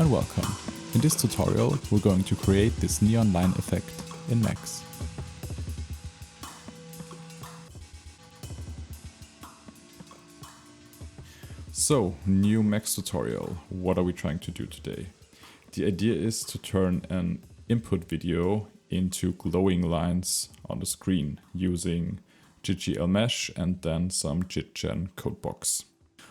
and welcome. In this tutorial, we're going to create this neon line effect in Max. So, new Max tutorial. What are we trying to do today? The idea is to turn an input video into glowing lines on the screen using jit.gl.mesh and then some jit.gen codebox.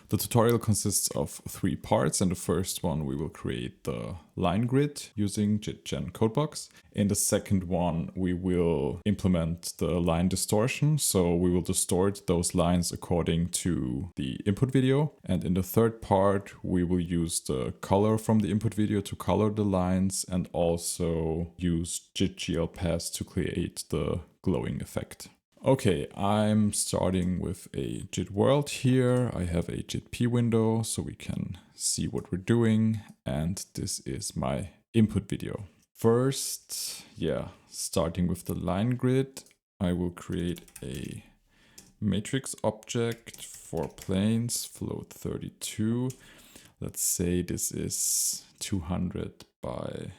The tutorial consists of 3 parts. In the first one we will create the line grid using jit.gen codebox. In the second one we will implement the line distortion, so we will distort those lines according to the input video. And in the third part we will use the color from the input video to color the lines and also use jit.gl path to create the glowing effect. Okay, I'm starting with a jit world here. I have a jit.p window so we can see what we're doing, and this is my input video. First, starting with the line grid, I will create a matrix object for planes, float 32. Let's say this is 200 by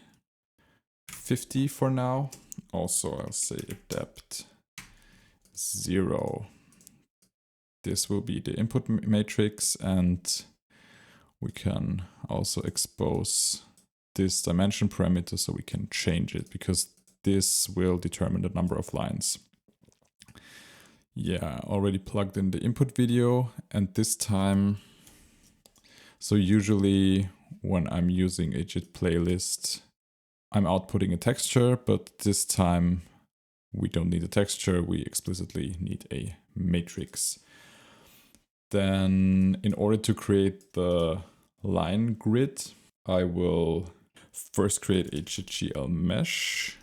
50 for now. Also, I'll say a depth 0. This will be the input matrix, and we can also expose this dimension parameter so we can change it, because this will determine the number of lines. Yeah, already plugged in the input video, and this time, so usually when I'm using a jit playlist, I'm outputting a texture, but this time we don't need a texture, we explicitly need a matrix. Then in order to create the line grid, I will first create a jit.gl.mesh.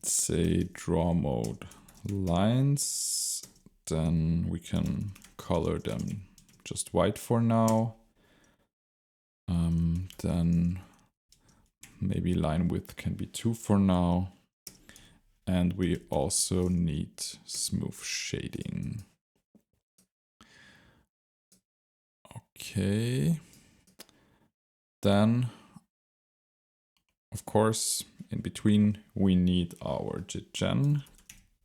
Say draw mode lines. Then we can color them just white for now. Then maybe line width can be 2 for now. And we also need smooth shading. Okay. Then, of course, in between we need our jit.gen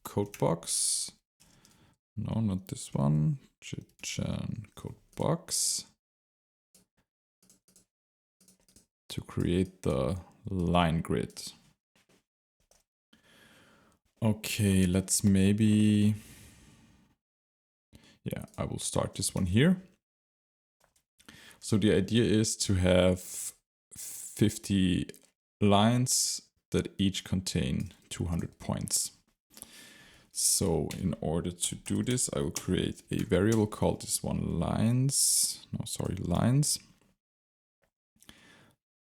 codebox. No, not this one. Jit.gen codebox to create the line grid. Okay, let's maybe, I will start this one here. So the idea is to have 50 lines that each contain 200 points. So in order to do this, I will create a variable called this one lines.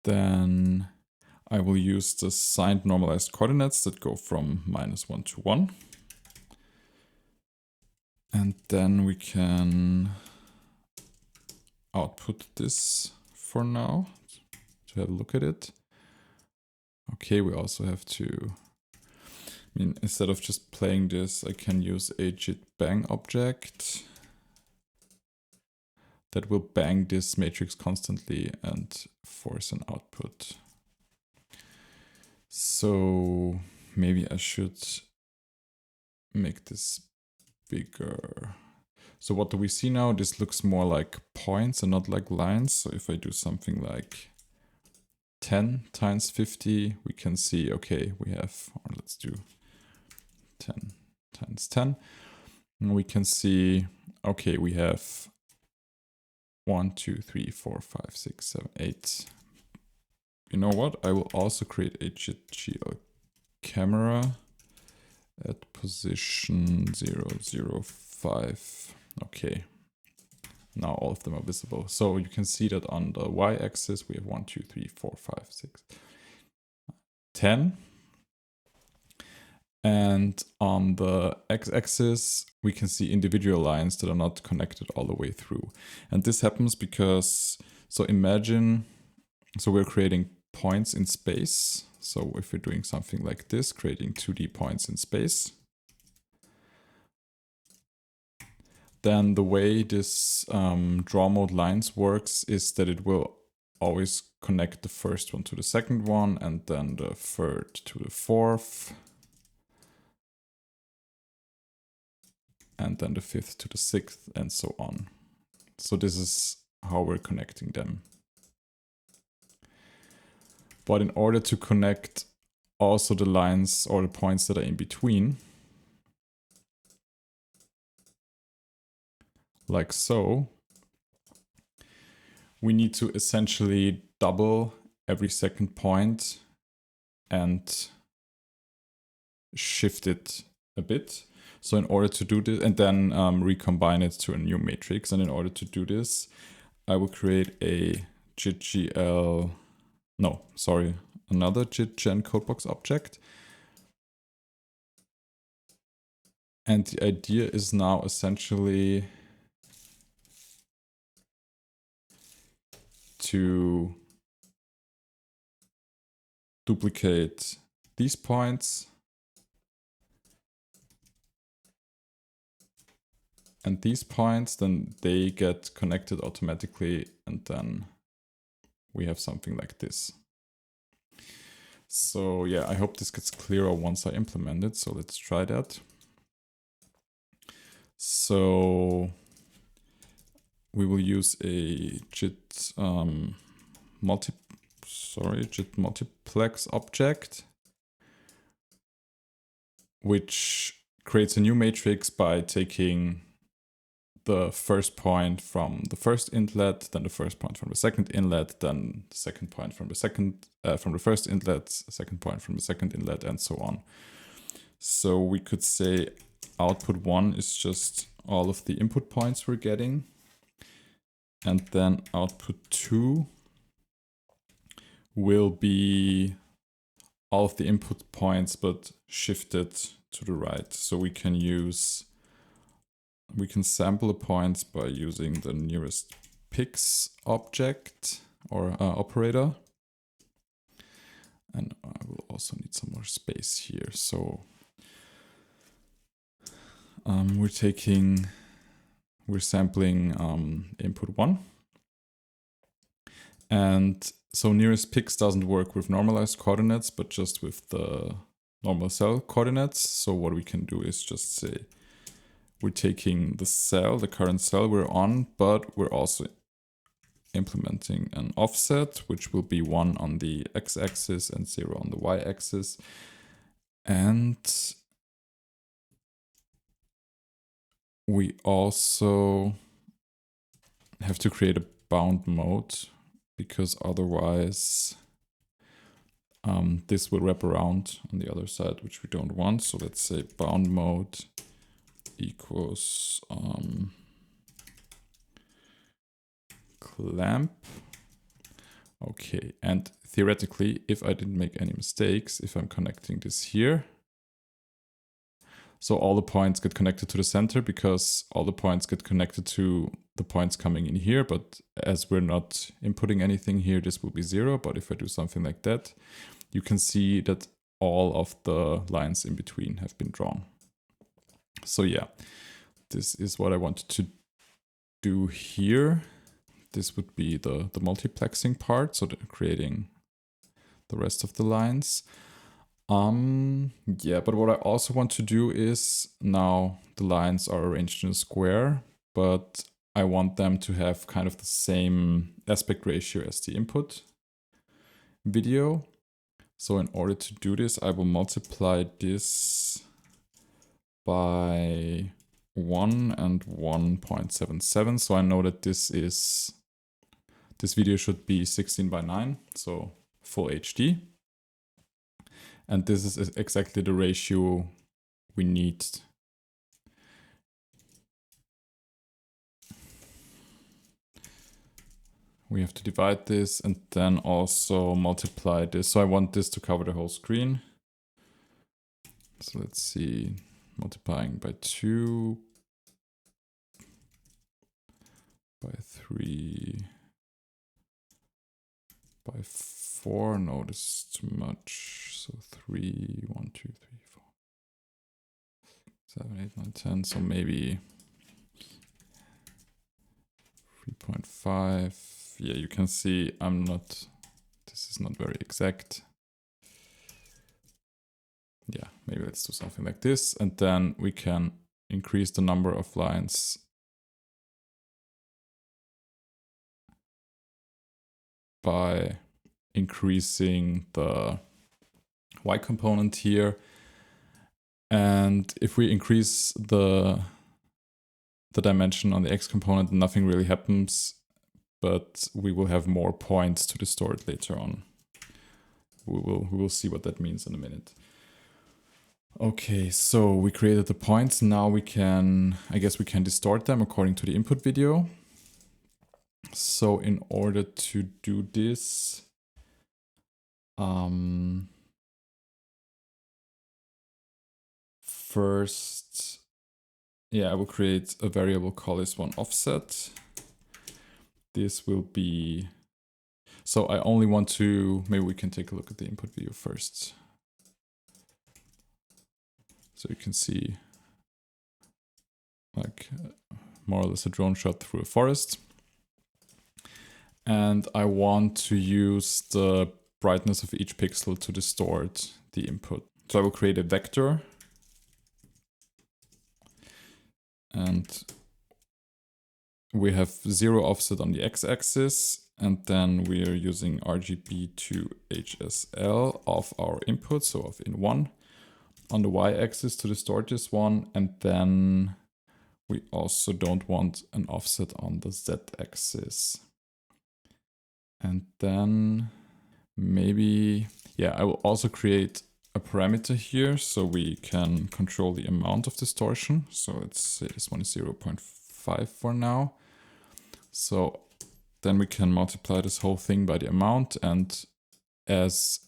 Then I will use the signed normalized coordinates that go from -1 to 1. And then we can output this for now to have a look at it. Okay, we also have to, instead of just playing this, I can use a jit bang object that will bang this matrix constantly and force an output. So maybe I should make this bigger. So what do we see now? This looks more like points and not like lines. So if I do something like 10 times 50, we can see, okay, we have, or let's do 10 times 10. And we can see, okay, we have 1, 2, 3, 4, 5, 6, 7, 8. You know what? I will also create a jit.gl camera at position 0, 0, 5. Okay, now all of them are visible. So you can see that on the y-axis we have 1, 2, 3, 4, 5, 6, 10. And on the x-axis we can see individual lines that are not connected all the way through. And this happens because, so imagine, so we're creating points in space. So if we're doing something like this, creating 2D points in space, then the way this draw mode lines works is that it will always connect the first one to the second one, and then the third to the fourth, and then the fifth to the sixth, and so on. So this is how we're connecting them. But in order to connect also the lines or the points that are in between, like so, we need to essentially double every second point and shift it a bit. So in order to do this, and then recombine it to a new matrix. And in order to do this, I will create a jit.gl, another jit.gen codebox object. And the idea is now essentially to duplicate these points and these points, then they get connected automatically, and then we have something like this. So yeah, I hope this gets clearer once I implement it. So let's try that. So we will use a jit multiplex object, which creates a new matrix by taking the first point from the first inlet, then the first point from the second inlet, then the second point from the first inlet, second point from the second inlet, and so on. So we could say output 1 is just all of the input points we're getting, and then output 2 will be all of the input points but shifted to the right. So we can sample the points by using the nearest pix object or operator. And I will also need some more space here. So we're sampling input 1. And so nearest pix doesn't work with normalized coordinates, but just with the normal cell coordinates. So what we can do is just say we're taking the current cell we're on, but we're also implementing an offset, which will be 1 on the x-axis and 0 on the y-axis. And we also have to create a bound mode, because otherwise this will wrap around on the other side, which we don't want. So let's say bound mode equals clamp. Okay, and theoretically, if I didn't make any mistakes, if I'm connecting this here, so all the points get connected to the center, because all the points get connected to the points coming in here. But as we're not inputting anything here, this will be 0. But if I do something like that, you can see that all of the lines in between have been drawn. So yeah, this is what I wanted to do here. This would be the multiplexing part, so creating the rest of the lines. Yeah, but what I also want to do is, now the lines are arranged in a square, but I want them to have kind of the same aspect ratio as the input video. So in order to do this, I will multiply this by 1 and 1.77. So I know that this video should be 16:9, so full HD. And this is exactly the ratio we need. We have to divide this and then also multiply this. So I want this to cover the whole screen. So let's see, multiplying by 2, by 3, by 4. No, this is too much. So 3, 1, 2, 3, 4, 7, 8, 9, 10. So maybe 3.5. yeah, you can see this is not very exact. Yeah, maybe let's do something like this. And then we can increase the number of lines by increasing the Y component here. And if we increase the dimension on the X component, nothing really happens, but we will have more points to distort later on. We will see what that means in a minute. Okay, so we created the points. Now we can, I guess we can distort them according to the input video. So in order to do this, first, yeah, I will create a variable, call this one offset. This will be, so I only want to, maybe we can take a look at the input video first. So you can see like more or less a drone shot through a forest. And I want to use the brightness of each pixel to distort the input. So I will create a vector. And we have 0 offset on the x-axis. And then we are using RGB to HSL of our input, so of in1, on the y-axis to distort this one. And then we also don't want an offset on the z-axis. And then maybe, yeah, I will also create a parameter here so we can control the amount of distortion. So let's say this one is 0.5 for now. So then we can multiply this whole thing by the amount, and as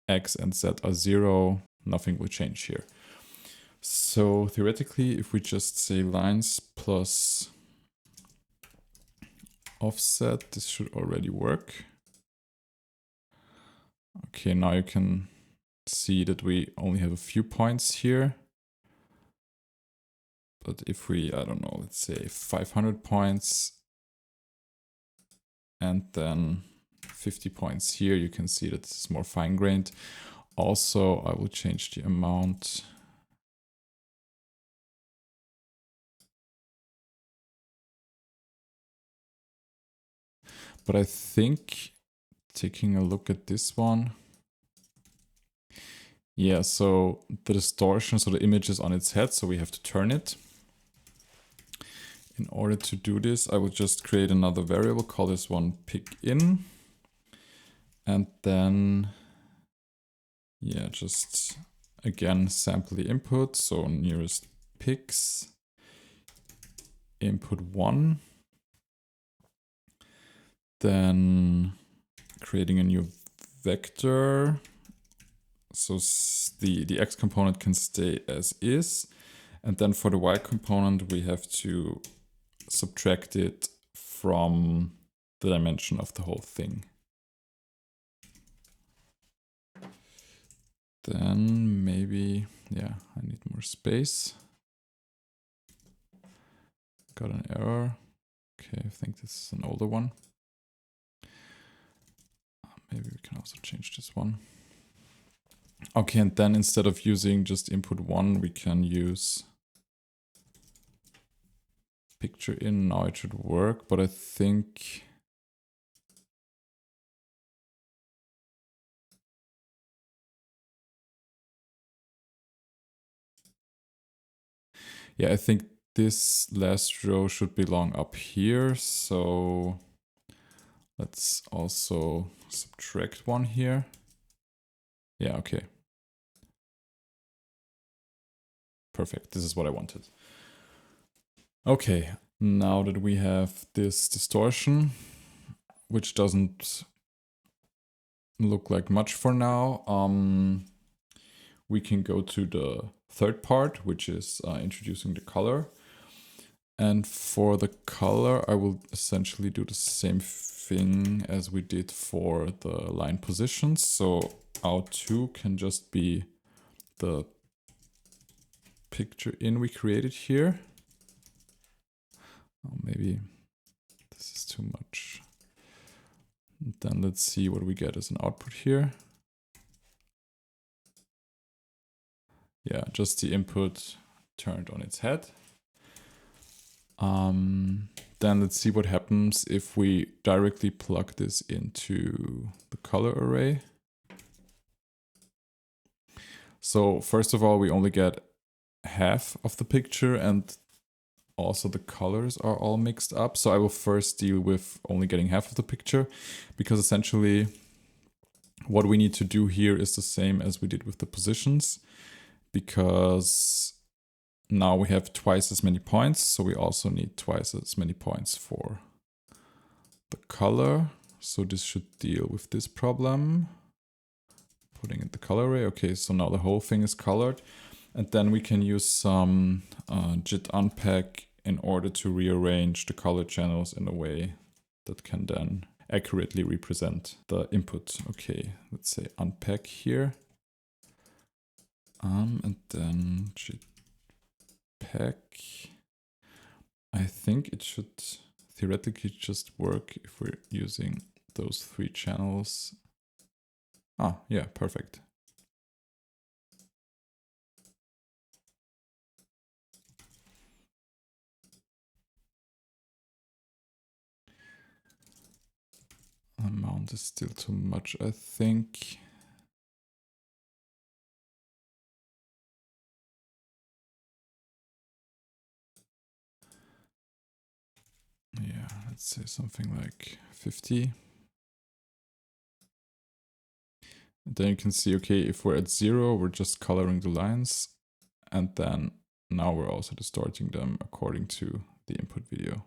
x and z are 0, nothing will change here. So theoretically, if we just say lines plus offset, this should already work. Okay, now you can see that we only have a few points here. But if we, I don't know, let's say 500 points and then 50 points here, you can see that this is more fine-grained. Also, I will change the amount. But I think taking a look at this one, yeah, so the distortion, so the image is on its head, so we have to turn it. In order to do this, I will just create another variable, call this one pick in. And then, yeah, just again, sample the input. So nearest picks, input 1. Then creating a new vector. So the X component can stay as is. And then for the Y component, we have to subtract it from the dimension of the whole thing. Then maybe, yeah, I need more space. Got an error. Okay, I think this is an older one. Maybe we can also change this one. Okay, and then instead of using just input 1, we can use picture in. Now it should work, but I think yeah, I think this last row should belong up here. So let's also subtract 1 here. Yeah, okay. Perfect. This is what I wanted. Okay, now that we have this distortion, which doesn't look like much for now, we can go to the third part, which is introducing the color. And for the color, I will essentially do the same thing as we did for the line positions. So out2 can just be the picture in we created here. Oh, maybe this is too much. And then let's see what we get as an output here. Yeah, just the input turned on its head. Then let's see what happens if we directly plug this into the color array. So first of all, we only get half of the picture and also the colors are all mixed up. So I will first deal with only getting half of the picture, because essentially what we need to do here is the same as we did with the positions, because now we have twice as many points. So we also need twice as many points for the color. So this should deal with this problem. Putting in the color array. Okay, so now the whole thing is colored. And then we can use some jit unpack in order to rearrange the color channels in a way that can then accurately represent the input. Okay, let's say unpack here. And then jit pack. I think it should theoretically just work if we're using those 3 channels. Ah, yeah, perfect. Amount is still too much, I think. Yeah, let's say something like 50. And then you can see, okay, if we're at 0, we're just coloring the lines. And then now we're also distorting them according to the input video.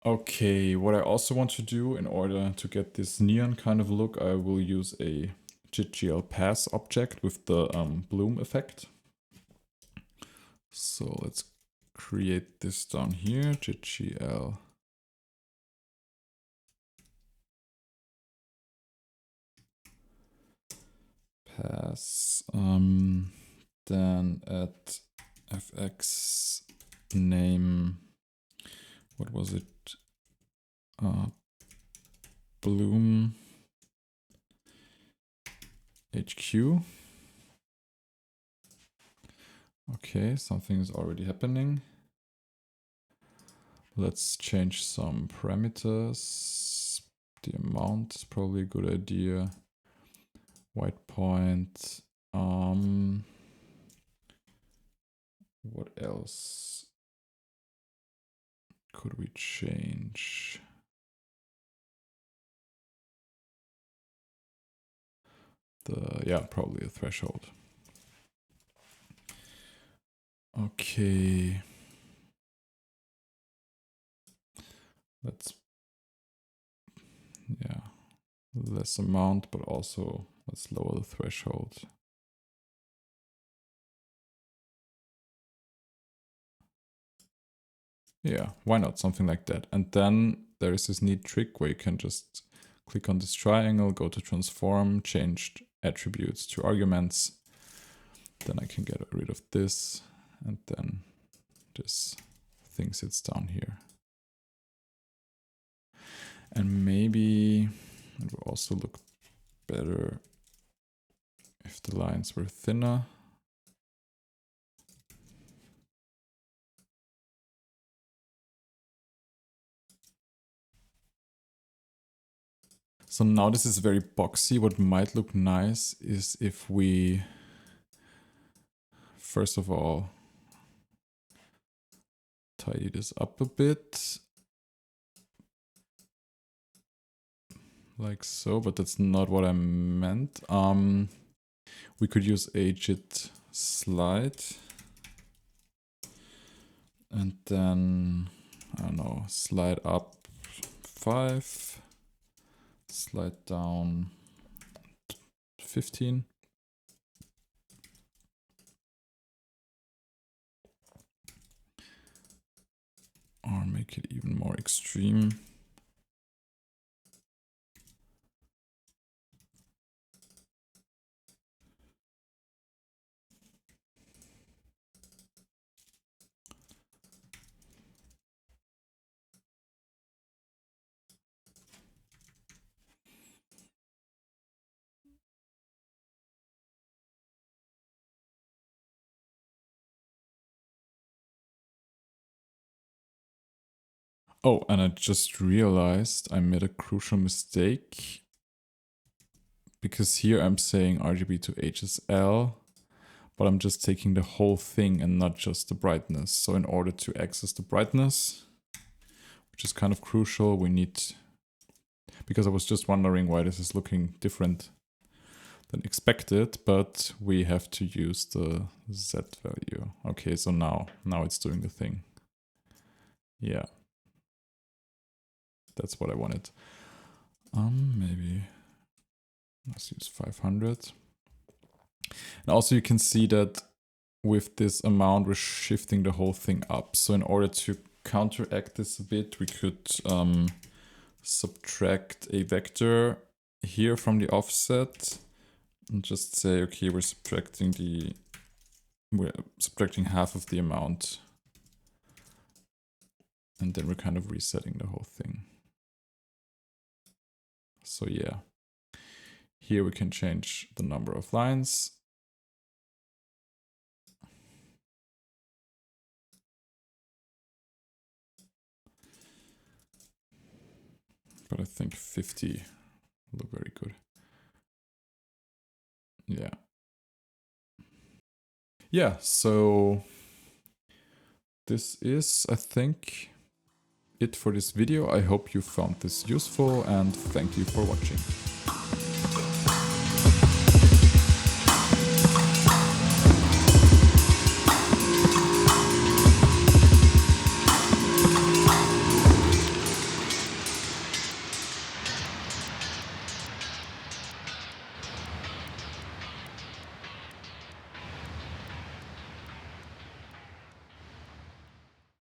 Okay, what I also want to do in order to get this neon kind of look, I will use a jit.gl pass object with the bloom effect. So let's create this down here, jit.gl. Pass, then at fx name, what was it? Bloom HQ. Okay, something is already happening. Let's change some parameters. The amount is probably a good idea. White point. What else could we change? Yeah, probably a threshold. Okay. Let's, yeah, less amount, but also let's lower the threshold. Yeah, why not? Something like that. And then there is this neat trick where you can just click on this triangle, go to transform, change attributes to arguments. Then I can get rid of this, and then this thing sits down here. And maybe it will also look better if the lines were thinner. So now this is very boxy. What might look nice is if we, first of all, tidy this up a bit. Like so, but that's not what I meant. We could use a jit slide. And then, I don't know, slide up 5. Slide down 15. Or make it even more extreme. Oh, and I just realized I made a crucial mistake, because here I'm saying RGB to HSL, but I'm just taking the whole thing and not just the brightness. So in order to access the brightness, which is kind of crucial, we need, because I was just wondering why this is looking different than expected, but we have to use the Z value. Okay, so now it's doing the thing. Yeah. That's what I wanted. Maybe let's use 500. And also you can see that with this amount, we're shifting the whole thing up. So in order to counteract this a bit, we could subtract a vector here from the offset and just say, okay, we're subtracting half of the amount. And then we're kind of resetting the whole thing. So yeah, here we can change the number of lines. But I think 50 look very good. Yeah. Yeah, so this is, I think, it for this video. I hope you found this useful and thank you for watching.